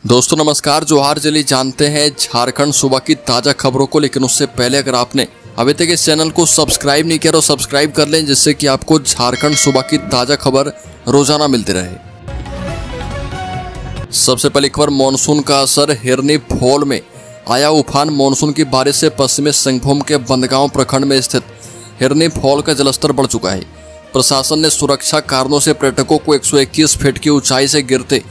दोस्तों नमस्कार, जोहार। चलिए जानते हैं झारखंड सूबा की ताज़ा खबरों को, लेकिन उससे पहले अगर आपने अभी तक इस चैनल को सब्सक्राइब नहीं किया तो सब्सक्राइब कर लें, जिससे कि आपको झारखंड सूबा की ताज़ा खबर रोजाना मिलती रहे। सबसे पहले खबर, मानसून का असर। हिरनी फॉल में आया उफान। मानसून की बारिश से पश्चिमी सिंहभूम के बंदगांव प्रखंड में स्थित हिरनी फॉल का जलस्तर बढ़ चुका है। प्रशासन ने सुरक्षा कारणों से पर्यटकों को 121 फीट की ऊंचाई से गिरते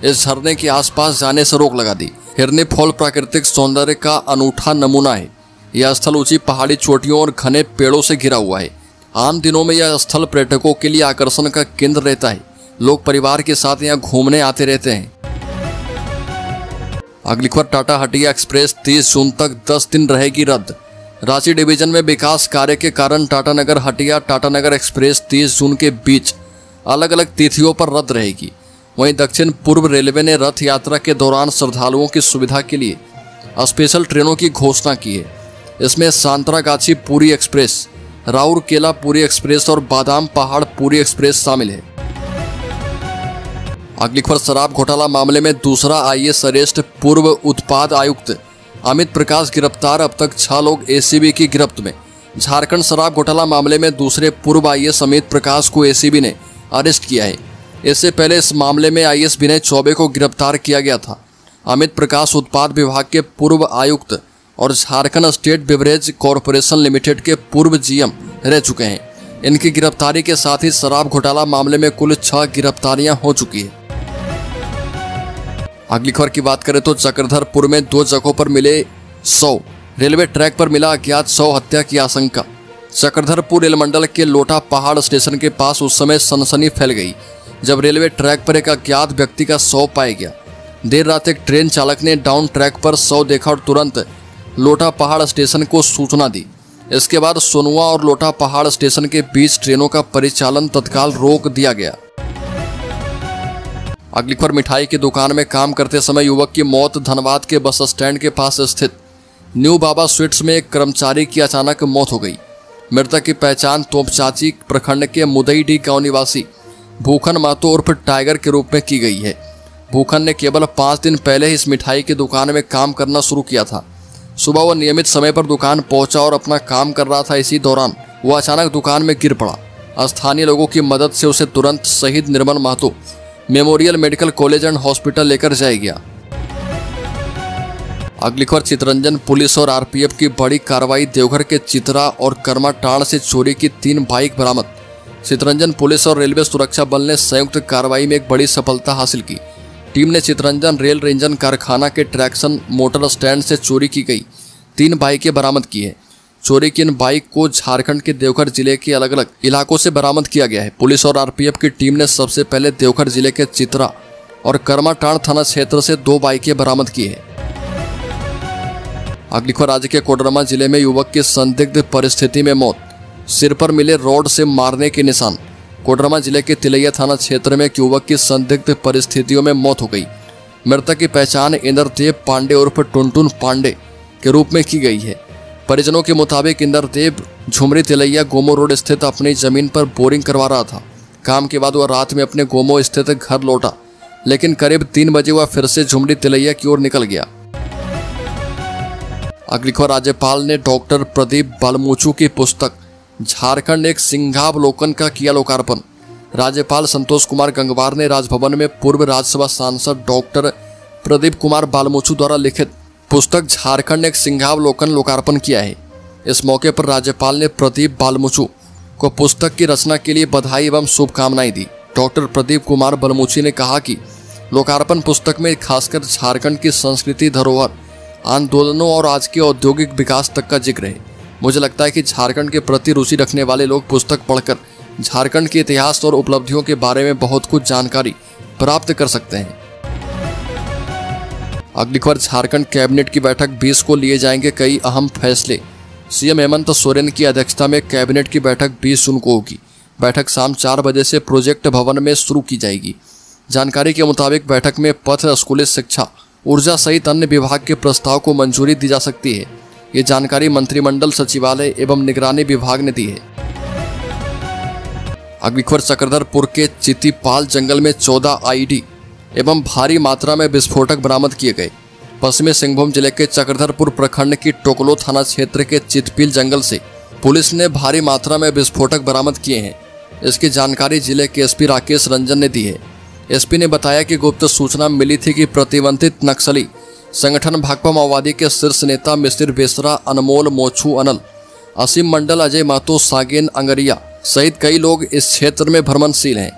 इस झरने के आसपास जाने से रोक लगा दी। हिरनी फॉल प्राकृतिक सौंदर्य का अनूठा नमूना है। यह स्थल ऊंची पहाड़ी चोटियों और घने पेड़ों से घिरा हुआ है। आम दिनों में यह स्थल पर्यटकों के लिए आकर्षण का केंद्र रहता है। लोग परिवार के साथ यहाँ घूमने आते रहते हैं। अगली खबर, टाटा हटिया एक्सप्रेस 30 जून तक 10 दिन रहेगी रद्द। रांची डिवीजन में विकास कार्य के कारण टाटानगर हटिया टाटानगर एक्सप्रेस 30 जून के बीच अलग अलग तिथियों पर रद्द रहेगी। वहीं दक्षिण पूर्व रेलवे ने रथ यात्रा के दौरान श्रद्धालुओं की सुविधा के लिए स्पेशल ट्रेनों की घोषणा की है। इसमें सांतरागाछी पूरी एक्सप्रेस, राउरकेला पूरी एक्सप्रेस और बादाम पहाड़ पूरी एक्सप्रेस शामिल है। अगली खबर, शराब घोटाला मामले में दूसरा आईएएस अरेस्ट। पूर्व उत्पाद आयुक्त अमित प्रकाश गिरफ्तार। अब तक 6 लोग एसीबी की गिरफ्त में। झारखंड शराब घोटाला मामले में दूसरे पूर्व आईएएस अमित प्रकाश को एसीबी ने अरेस्ट किया है। इससे पहले इस मामले में आईएएस विनय चौबे को गिरफ्तार किया गया था। अमित प्रकाश उत्पाद विभाग के पूर्व आयुक्त और Jharkhand state beverage corporation limited के पूर्व जीएम रह चुके हैं। इनकी गिरफ्तारी के साथ ही शराब घोटाला मामले में कुल 6 गिरफ्तारियां हो चुकी है। अगली खबर की बात करें तो चक्रधरपुर में 2 जगहों पर मिले 100। रेलवे ट्रैक पर मिला अज्ञात 100, हत्या की आशंका। चक्रधरपुर रेल मंडल के लोटा पहाड़ स्टेशन के पास उस समय सनसनी फैल गई जब रेलवे ट्रैक पर एक अज्ञात व्यक्ति का शव पाया गया। देर रात एक ट्रेन चालक ने डाउन ट्रैक पर शव देखा और तुरंत लोटा पहाड़ स्टेशन को सूचना दी। इसके बाद सोनुआ और लोटा पहाड़ स्टेशन के बीच ट्रेनों का परिचालन तत्काल रोक दिया गया। अगली खबर, मिठाई की दुकान में काम करते समय युवक की मौत। धनबाद के बस स्टैंड के पास स्थित न्यू बाबा स्वीट्स में एक कर्मचारी की अचानक मौत हो गई। मृतक की पहचान तोपचाची प्रखंड के मुदईडी गांव निवासी भूखन मातो उर्फ टाइगर के रूप में की गई है। भूखन ने केवल 5 दिन पहले ही इस मिठाई की दुकान में काम करना शुरू किया था। सुबह वह नियमित समय पर दुकान पहुंचा और अपना काम कर रहा था। इसी दौरान वह अचानक दुकान में गिर पड़ा। स्थानीय लोगों की मदद से उसे तुरंत Shaheed Nirmal Mahato memorial medical college and hospital लेकर जाया गया। अगली खबर, चितरंजन पुलिस और आरपीएफ की बड़ी कार्रवाई। देवघर के चितरा और कर्माटांड़ से चोरी की 3 बाइक बरामद। चितरंजन पुलिस और रेलवे सुरक्षा बल ने संयुक्त कार्रवाई में एक बड़ी सफलता हासिल की। टीम ने चितरंजन रेल इंजन कारखाना के ट्रैक्शन मोटर स्टैंड से चोरी की गई 3 बाइकें बरामद की है। चोरी की इन बाइक को झारखंड के देवघर जिले के अलग अलग इलाकों से बरामद किया गया है। पुलिस और आरपीएफ की टीम ने सबसे पहले देवघर जिले के चितरा और कर्माटांड़ थाना क्षेत्र से 2 बाइकें बरामद की है। अगली खबर, राज्य के कोडरमा जिले में युवक की संदिग्ध परिस्थिति में मौत। सिर पर मिले रॉड से मारने के निशान। कोडरमा जिले के तिलैया थाना क्षेत्र में एक युवक की संदिग्ध परिस्थितियों में मौत हो गई। मृतक की पहचान इंद्रदेव पांडे उर्फ टुनटुन पांडे के रूप में की गई है। परिजनों के मुताबिक इंद्रदेव झुमरी तिलैया गोमो रोड स्थित अपनी जमीन पर बोरिंग करवा रहा था। काम के बाद वह रात में अपने गोमो स्थित घर लौटा, लेकिन करीब 3 बजे वह फिर से झुमरी तिलैया की ओर निकल गया। अगली खबर, राज्यपाल ने डॉक्टर प्रदीप बालमूचू की पुस्तक झारखंड एक सिंहावलोकन का किया लोकार्पण। राज्यपाल संतोष कुमार गंगवार ने राजभवन में पूर्व राज्यसभा सांसद डॉक्टर प्रदीप कुमार बालमूचू द्वारा लिखित पुस्तक झारखंड एक सिंहावलोकन लोकार्पण किया है। इस मौके पर राज्यपाल ने प्रदीप बालमूचू को पुस्तक की रचना के लिए बधाई एवं शुभकामनाएं दी। डॉक्टर प्रदीप कुमार बालमूचू ने कहा कि लोकार्पण पुस्तक में खासकर झारखंड की संस्कृति, धरोहर, आंदोलनों और आज के औद्योगिक विकास तक का जिक्र है। मुझे लगता है कि झारखंड के प्रति रुचि रखने वाले लोग पुस्तक पढ़कर झारखंड के इतिहास और उपलब्धियों के बारे में बहुत कुछ जानकारी प्राप्त कर सकते हैं। अगली खबर, झारखंड कैबिनेट की बैठक 20 को लिए जाएंगे कई अहम फैसले। सीएम हेमंत सोरेन की अध्यक्षता में कैबिनेट की बैठक 20 जून को होगी। बैठक शाम 4 बजे से प्रोजेक्ट भवन में शुरू की जाएगी। जानकारी के मुताबिक बैठक में पथ, स्कूली शिक्षा, ऊर्जा सहित अन्य विभाग के प्रस्ताव को मंजूरी दी जा सकती है। ये जानकारी मंत्रिमंडल सचिवालय एवं निगरानी विभाग ने दी है। अगली खबर, चक्रधरपुर के चितीपाल जंगल में 14 आईडी एवं भारी मात्रा में विस्फोटक बरामद किए गए। पश्चिमी सिंहभूम जिले के चक्रधरपुर प्रखंड की टोकलो थाना क्षेत्र के चितपील जंगल से पुलिस ने भारी मात्रा में विस्फोटक बरामद किए हैं। इसकी जानकारी जिले के एसपी राकेश रंजन ने दी है। एसपी ने बताया कि गुप्त सूचना मिली थी कि प्रतिबंधित नक्सली संगठन भाकपा माओवादी के शीर्ष नेता मिसिर बेसरा, अनमोल मोछू अनल, असीम मंडल, अजय महतो, सागेन अंगरिया सहित कई लोग इस क्षेत्र में भ्रमणशील हैं।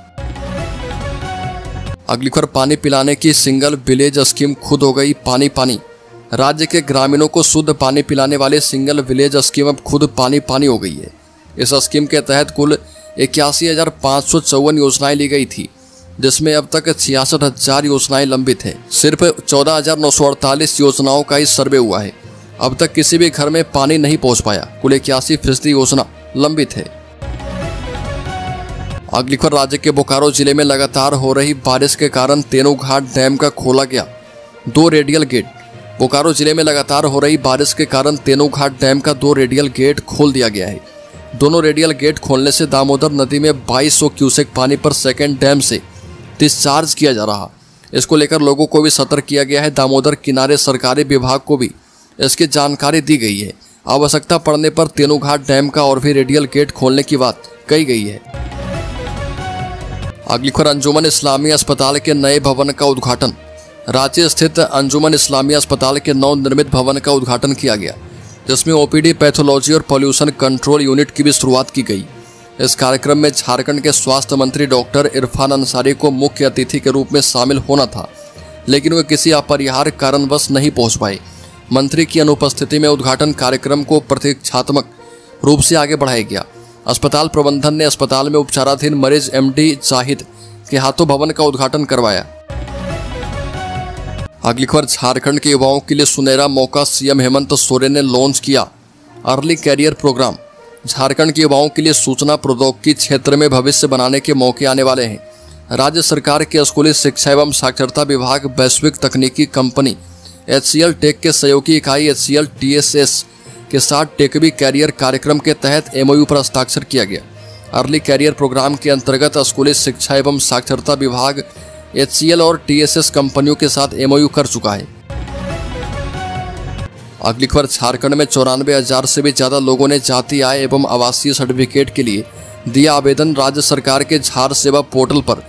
अगली खबर, पानी पिलाने की सिंगल विलेज स्कीम खुद हो गई पानी पानी। राज्य के ग्रामीणों को शुद्ध पानी पिलाने वाले सिंगल विलेज स्कीम अब खुद पानी पानी हो गई है। इस स्कीम के तहत कुल 81,554 योजनाएं ली गई थी, जिसमें अब तक 66,000 योजनाएं लंबित हैं। सिर्फ 14,948 योजनाओं का ही सर्वे हुआ है। अब तक किसी भी घर में पानी नहीं पहुंच पाया। कुल 81% योजना लंबित है। अगली खबर, राज्य के बोकारो जिले में लगातार हो रही बारिश के कारण तेनूघाट डैम का खोला गया 2 रेडियल गेट। बोकारो जिले में लगातार हो रही बारिश के कारण तेनूघाट डैम का 2 रेडियल गेट खोल दिया गया है। दोनों रेडियल गेट खोलने से दामोदर नदी में 2200 क्यूसेक पानी पर सेकेंड डैम से डिस्चार्ज किया जा रहा। इसको लेकर लोगों को भी सतर्क किया गया है। दामोदर किनारे सरकारी विभाग को भी इसकी जानकारी दी गई है। आवश्यकता पड़ने पर तेनूघाट डैम का और भी रेडियल गेट खोलने की बात कही गई है। अगली खबर, अंजुमन इस्लामिया अस्पताल के नए भवन का उद्घाटन। रांची स्थित अंजुमन इस्लामिया अस्पताल के नवनिर्मित भवन का उद्घाटन किया गया, जिसमें ओपीडी, पैथोलॉजी और पॉल्यूशन कंट्रोल यूनिट की भी शुरुआत की गई। इस कार्यक्रम में झारखंड के स्वास्थ्य मंत्री डॉक्टर इरफान अंसारी को मुख्य अतिथि के रूप में शामिल होना था, लेकिन वे किसी अपरिहार्य कारणवश नहीं पहुंच पाए। मंत्री की अनुपस्थिति में उद्घाटन कार्यक्रम को प्रतीक्षात्मक रूप से आगे बढ़ाया गया। अस्पताल प्रबंधन ने अस्पताल में उपचाराधीन मरीज एमडी जाहिद के हाथों भवन का उद्घाटन करवाया। अगली खबर, झारखंड के युवाओं के लिए सुनहरा मौका, सीएम हेमंत सोरेन ने लॉन्च किया अर्ली कैरियर प्रोग्राम। झारखंड के युवाओं के लिए सूचना प्रौद्योगिकी क्षेत्र में भविष्य बनाने के मौके आने वाले हैं। राज्य सरकार के स्कूली शिक्षा एवं साक्षरता विभाग, वैश्विक तकनीकी कंपनी HCL टेक के सहयोगी इकाई HCL TSS के साथ टेकवी कैरियर कार्यक्रम के तहत MOU पर हस्ताक्षर किया गया। अर्ली कैरियर प्रोग्राम के अंतर्गत स्कूली शिक्षा एवं साक्षरता विभाग HCL और TSS कंपनियों के साथ MOU कर चुका है। अगली खबर, झारखंड में 94,000 से भी ज्यादा लोगों ने जाति आय एवं आवासीय सर्टिफिकेट के लिए दिया आवेदन। राज्य सरकार के झार सेवा पोर्टल पर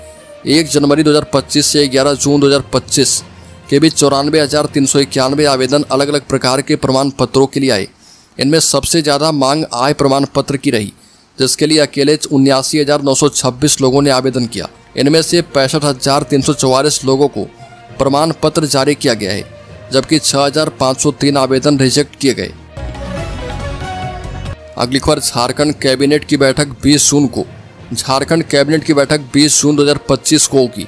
1 जनवरी 2025 से 11 जून 2025 के बीच 94,391 आवेदन अलग अलग प्रकार के प्रमाण पत्रों के लिए आए। इनमें सबसे ज्यादा मांग आय प्रमाण पत्र की रही, जिसके लिए अकेले 79,926 लोगों ने आवेदन किया। इनमें से 65,344 लोगों को प्रमाण पत्र जारी किया गया है, जबकि 6,503 आवेदन रिजेक्ट किए गए। अगली खबर, झारखंड कैबिनेट की बैठक 20 जून को। झारखंड कैबिनेट की बैठक 20 जून 2025 को होगी।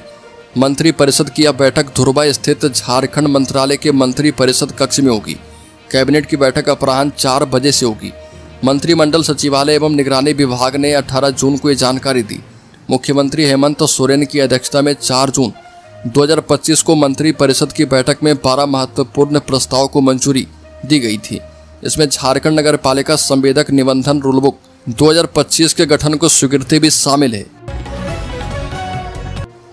मंत्री परिषद की यह बैठक धुर्बा स्थित झारखंड मंत्रालय के मंत्री परिषद कक्ष में होगी। कैबिनेट की बैठक अपराह्न 4 बजे से होगी। मंत्रिमंडल सचिवालय एवं निगरानी विभाग ने 18 जून को ये जानकारी दी। मुख्यमंत्री हेमंत सोरेन की अध्यक्षता में 4 जून 2025 को मंत्री परिषद की बैठक में 12 महत्वपूर्ण प्रस्ताव को मंजूरी दी गई थी। इसमें झारखंड नगर पालिका संवेदक निबंधन रूलबुक 2025 के गठन को स्वीकृति भी शामिल है।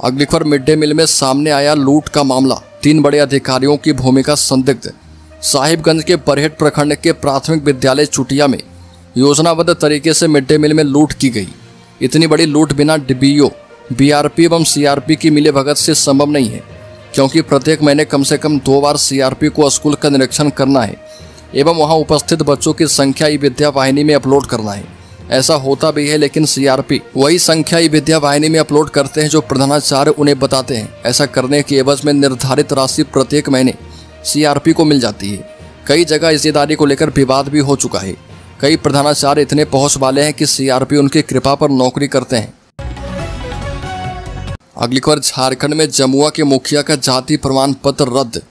अगली खबर, मिड डे मील में सामने आया लूट का मामला, 3 बड़े अधिकारियों की भूमिका संदिग्ध। साहिबगंज के बरहेट प्रखंड के प्राथमिक विद्यालय चुटिया में योजनाबद्ध तरीके से मिड डे मील में लूट की गई। इतनी बड़ी लूट बिना DBO, BRP एवं CRP की मिलीभगत से संभव नहीं है, क्योंकि प्रत्येक महीने कम से कम 2 बार CRP को स्कूल का निरीक्षण करना है एवं वहां उपस्थित बच्चों की संख्या ई-विद्या वाहिनी में अपलोड करना है। ऐसा होता भी है, लेकिन CRP वही संख्या ई-विद्या वाहिनी में अपलोड करते हैं जो प्रधानाचार्य उन्हें बताते हैं। ऐसा करने के एवज में निर्धारित राशि प्रत्येक महीने CRP को मिल जाती है। कई जगह हिस्सेदारी को लेकर विवाद भी हो चुका है। कई प्रधानाचार्य इतने पहुंच वाले हैं कि CRP उनकी कृपा पर नौकरी करते हैं। अगली खबर, झारखंड में जमुआ के मुखिया का जाति प्रमाण पत्र रद्द,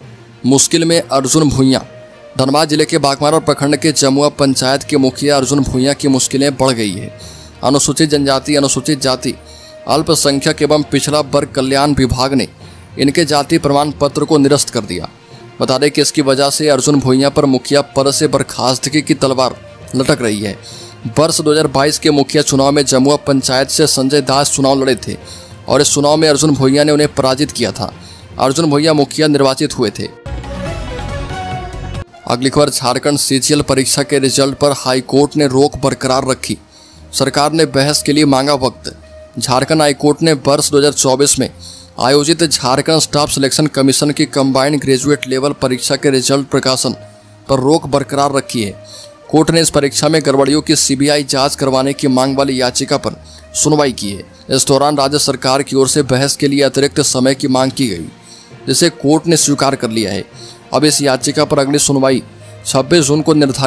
मुश्किल में अर्जुन भुइयां। धनबाद जिले के बागमारा प्रखंड के जमुआ पंचायत के मुखिया अर्जुन भुइयां की मुश्किलें बढ़ गई है। अनुसूचित जनजाति, अनुसूचित जाति, अल्पसंख्यक एवं पिछड़ा वर्ग कल्याण विभाग ने इनके जाति प्रमाण पत्र को निरस्त कर दिया। बता दें कि इसकी वजह से अर्जुन भुइयां पर मुखिया पद से बर्खास्तगी की तलवार लटक रही है। वर्ष 2022 के मुखिया चुनाव में जमुआ पंचायत से संजय दास चुनाव लड़े थे और इस चुनाव में अर्जुन भुइयां ने उन्हें पराजित किया था। अर्जुन भैया मुखिया निर्वाचित हुए थे। अगली खबर, झारखंड CGL परीक्षा के रिजल्ट पर हाईकोर्ट ने रोक बरकरार रखी, सरकार ने बहस के लिए मांगा वक्त। झारखंड हाईकोर्ट ने वर्ष 2024 में आयोजित झारखंड स्टाफ सिलेक्शन कमीशन की कंबाइंड ग्रेजुएट लेवल परीक्षा के रिजल्ट प्रकाशन पर रोक बरकरार रखी है। कोर्ट ने इस परीक्षा में गड़बड़ियों की CBI जांच करवाने की मांग वाली याचिका पर सुनवाई की है। इस दौरान राज्य सरकार की ओर से बहस के लिए अतिरिक्त समय की मांग की गई, जिसे कोर्ट ने स्वीकार कर लिया है। अब इस याचिका पर अगली सुनवाई 26 जून को निर्धारित